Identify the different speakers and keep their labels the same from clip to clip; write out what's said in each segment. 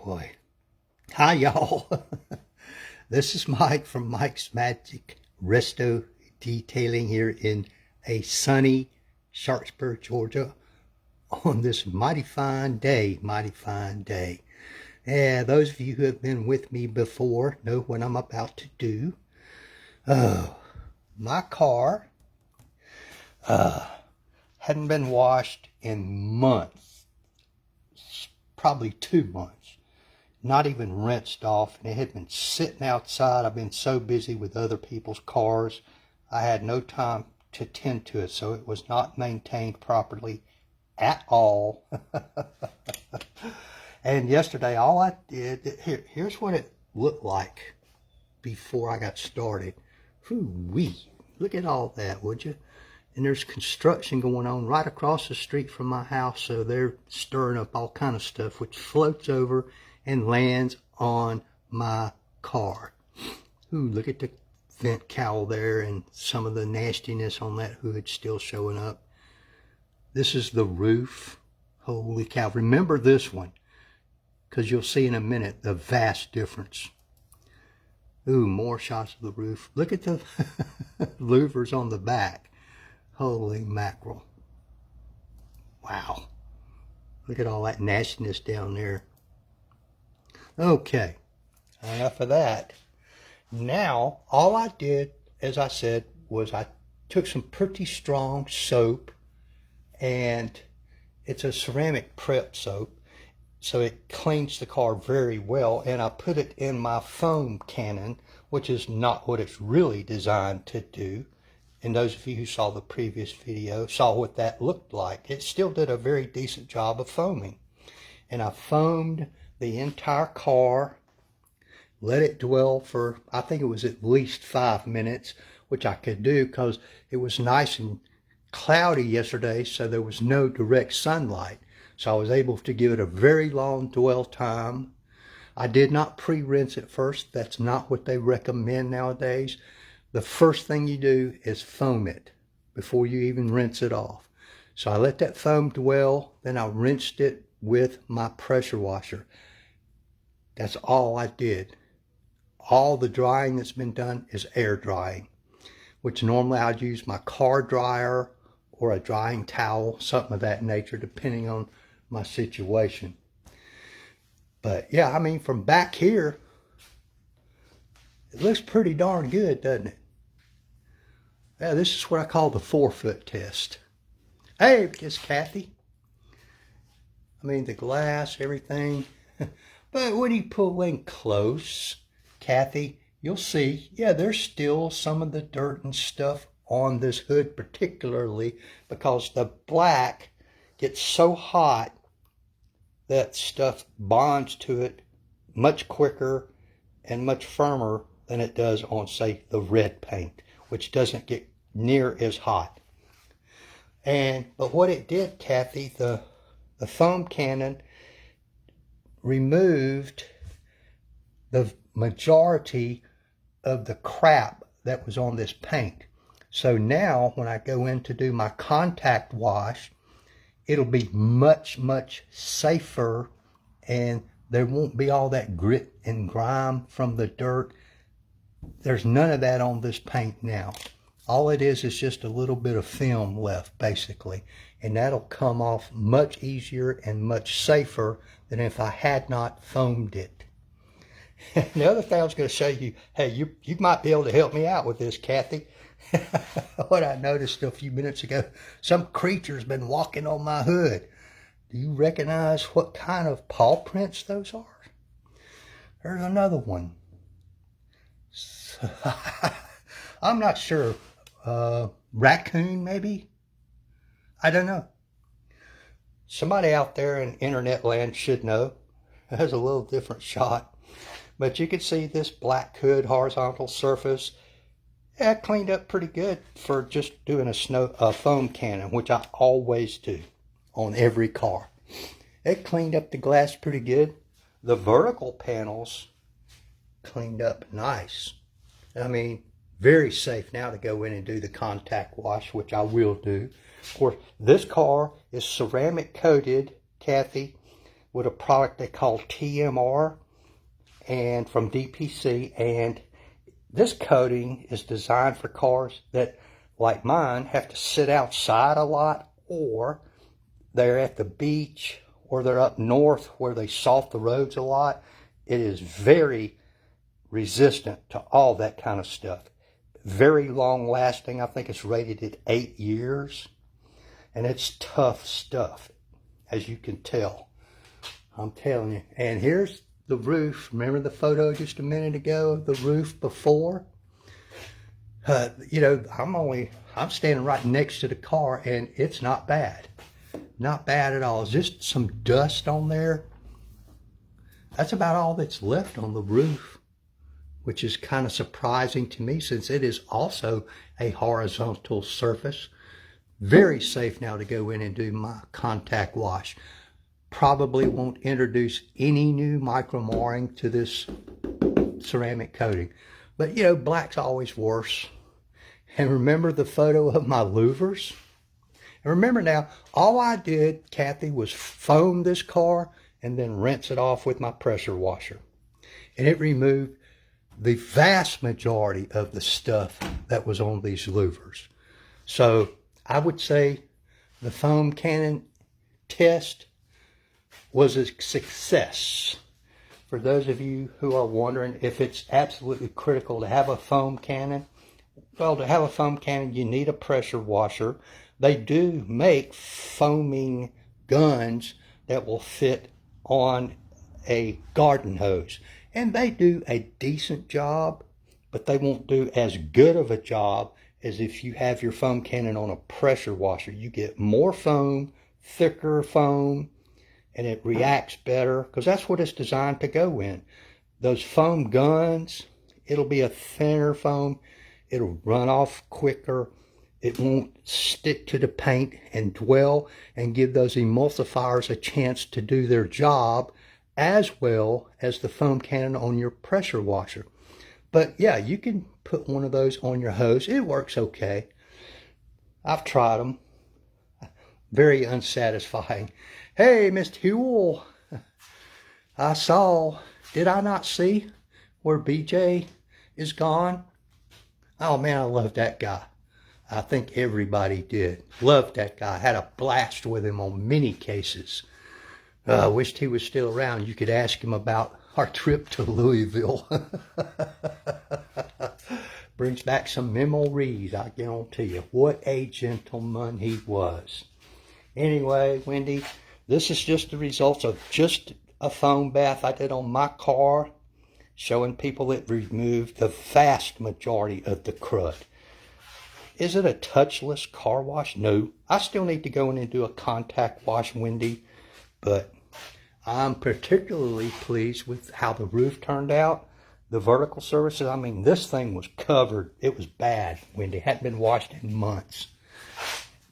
Speaker 1: Boy. Hi, y'all. This is Mike from Mike's Magic Resto Detailing here in a sunny Sharpsburg, Georgia on this mighty fine day. Yeah, those of you who have been with me before know what I'm about to do. Oh, my car hadn't been washed in months, probably 2 months. Not even rinsed off, and it had been sitting outside. I've been so busy with other people's cars, I had no time to tend to it, so it was not maintained properly at all. And yesterday, all I did, here's what it looked like before I got started. Whoo-wee, look at all that, would you? And there's construction going on right across the street from my house, so they're stirring up all kind of stuff, which floats over and lands on my car. Ooh, look at the vent cowl there and some of the nastiness on that hood still showing up. This is the roof. Holy cow. Remember this one, because you'll see in a minute the vast difference. Ooh, more shots of the roof. Look at the louvers on the back. Holy mackerel. Wow. Look at all that nastiness down there. Okay, enough of that. Now, all I did, as I said, was I took some pretty strong soap, and it's a ceramic prep soap, so it cleans the car very well, and I put it in my foam cannon, which is not what it's really designed to do. And those of you who saw the previous video saw what that looked like. It still did a very decent job of foaming. And I foamed the entire car, let it dwell for, I think it was at least 5 minutes, which I could do because it was nice and cloudy yesterday, so there was no direct sunlight. So I was able to give it a very long dwell time. I did not pre-rinse it first. That's not what they recommend nowadays. The first thing you do is foam it before you even rinse it off. So I let that foam dwell, then I rinsed it with my pressure washer. That's all I did. All the drying that's been done is air drying, which normally I'd use my car dryer or a drying towel, something of that nature, depending on my situation. But yeah, I mean, from back here, it looks pretty darn good, doesn't it? Yeah, this is what I call the 4-foot test. Hey, it's Kathy. I mean, the glass, everything. But when you pull in close, Kathy, you'll see, yeah, there's still some of the dirt and stuff on this hood, particularly because the black gets so hot that stuff bonds to it much quicker and much firmer than it does on, say, the red paint, which doesn't get near as hot. But what it did, Kathy, the foam cannon removed the majority of the crap that was on this paint. So now when I go in to do my contact wash, it'll be much, much safer, and there won't be all that grit and grime from the dirt. There's none of that on this paint now. All it is just a little bit of film left, basically. And that'll come off much easier and much safer than if I had not foamed it. The other thing I was going to show you, hey, you might be able to help me out with this, Kathy. What I noticed a few minutes ago, some creature's been walking on my hood. Do you recognize what kind of paw prints those are? There's another one. I'm not sure. Raccoon, maybe? I don't know. Somebody out there in internet land should know. It has a little different shot. But you can see this black hood horizontal surface. Yeah, cleaned up pretty good for just doing a foam cannon, which I always do on every car. It cleaned up the glass pretty good. The vertical panels cleaned up nice. I mean, very safe now to go in and do the contact wash, which I will do. Of course, this car is ceramic coated, Kathy, with a product they call TMR and from DPC, and this coating is designed for cars that, like mine, have to sit outside a lot, or they're at the beach, or they're up north where they salt the roads a lot. It is very resistant to all that kind of stuff. Very long lasting. I think it's rated at 8 years. And it's tough stuff, as you can tell. I'm telling you. And here's the roof. Remember the photo just a minute ago of the roof before? You know, I'm standing right next to the car, and it's not bad. Not bad at all. It's just some dust on there. That's about all that's left on the roof, which is kind of surprising to me since it is also a horizontal surface. Very safe now to go in and do my contact wash. Probably won't introduce any new micro-marring to this ceramic coating. But, you know, black's always worse. And remember the photo of my louvers? And remember now, all I did, Kathy, was foam this car and then rinse it off with my pressure washer. And it removed the vast majority of the stuff that was on these louvers. So I would say the foam cannon test was a success. For those of you who are wondering if it's absolutely critical to have a foam cannon, well, to have a foam cannon, you need a pressure washer. They do make foaming guns that will fit on a garden hose. And they do a decent job, but they won't do as good of a job as if you have your foam cannon on a pressure washer. You get more foam, thicker foam, and it reacts better because that's what it's designed to go in. Those foam guns, it'll be a thinner foam. It'll run off quicker. It won't stick to the paint and dwell and give those emulsifiers a chance to do their job as well as the foam cannon on your pressure washer. But yeah, you can put one of those on your hose. It works okay. I've tried them. Very unsatisfying. Hey, Mr. Huel, did I not see where BJ is gone? Oh man, I love that guy. I think everybody did. Loved that guy. Had a blast with him on many cases. Wished he was still around. You could ask him about our trip to Louisville. Brings back some memories, I guarantee you. What a gentleman he was. Anyway, Wendy, this is just the results of just a foam bath I did on my car, showing people it removed the vast majority of the crud. Is it a touchless car wash? No. I still need to go in and do a contact wash, Wendy, but I'm particularly pleased with how the roof turned out. The vertical surfaces, I mean, this thing was covered. It was bad, Wendy. Hadn't been washed in months.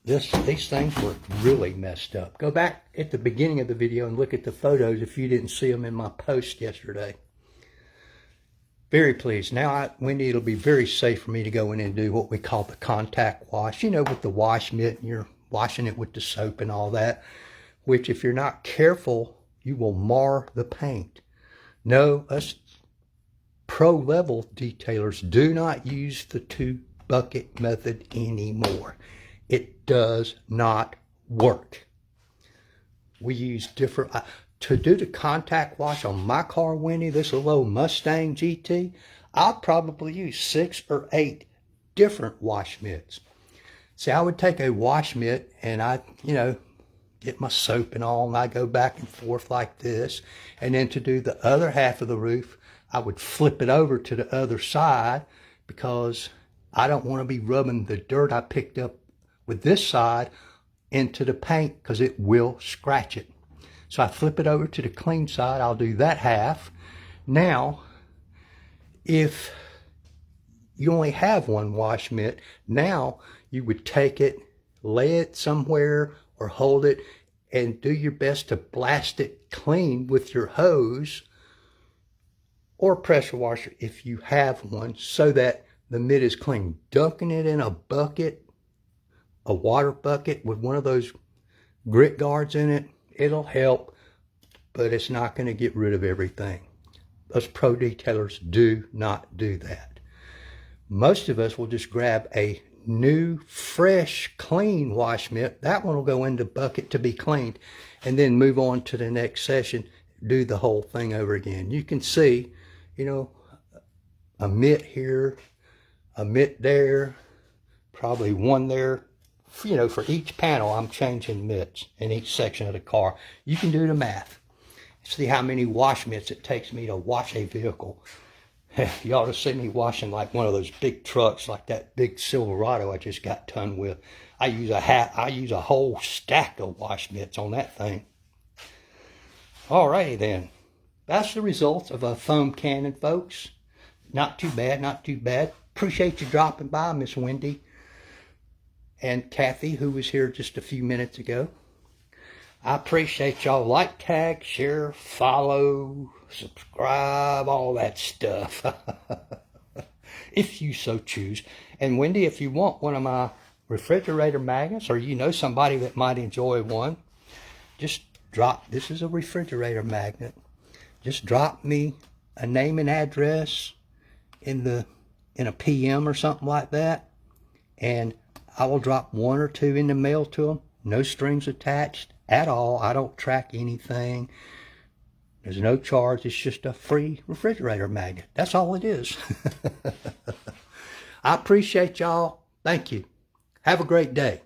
Speaker 1: These things were really messed up. Go back at the beginning of the video and look at the photos if you didn't see them in my post yesterday. Very pleased. Now, Wendy, it'll be very safe for me to go in and do what we call the contact wash. You know, with the wash mitt, and you're washing it with the soap and all that, which if you're not careful, you will mar the paint. No, us pro-level detailers do not use the 2-bucket method anymore. It does not work. We use different... to do the contact wash on my car, Wendy, this little old Mustang GT, I'll probably use 6 or 8 different wash mitts. See, I would take a wash mitt and I, get my soap and all, and I go back and forth like this. And then to do the other half of the roof, I would flip it over to the other side because I don't want to be rubbing the dirt I picked up with this side into the paint because it will scratch it. So I flip it over to the clean side. I'll do that half. Now, if you only have one wash mitt, now you would take it, lay it somewhere or hold it and do your best to blast it clean with your hose or pressure washer if you have one so that the mitt is clean. Dunking it in a bucket a water bucket with one of those grit guards in it, it'll help, but it's not going to get rid of everything. Us pro detailers do not do that. Most of us will just grab a new, fresh, clean wash mitt. That one will go in the bucket to be cleaned, and then move on to the next session, do the whole thing over again. You can see, you know, a mitt here, a mitt there, probably one there. You know, for each panel, I'm changing mitts in each section of the car. You can do the math. See how many wash mitts it takes me to wash a vehicle. You ought to see me washing like one of those big trucks, like that big Silverado I just got done with. I use a whole stack of wash mitts on that thing. Alrighty then. That's the results of a foam cannon, folks. Not too bad, not too bad. Appreciate you dropping by, Miss Wendy and Kathy, who was here just a few minutes ago. I appreciate y'all. Like, tag, share, follow, subscribe, all that stuff. If you so choose. And Wendy, if you want one of my refrigerator magnets, or you know somebody that might enjoy one, just drop, this is a refrigerator magnet. Just drop me a name and address in a PM or something like that, and I will drop one or two in the mail to them. No strings attached at all. I don't track anything. There's no charge. It's just a free refrigerator magnet. That's all it is. I appreciate y'all. Thank you. Have a great day.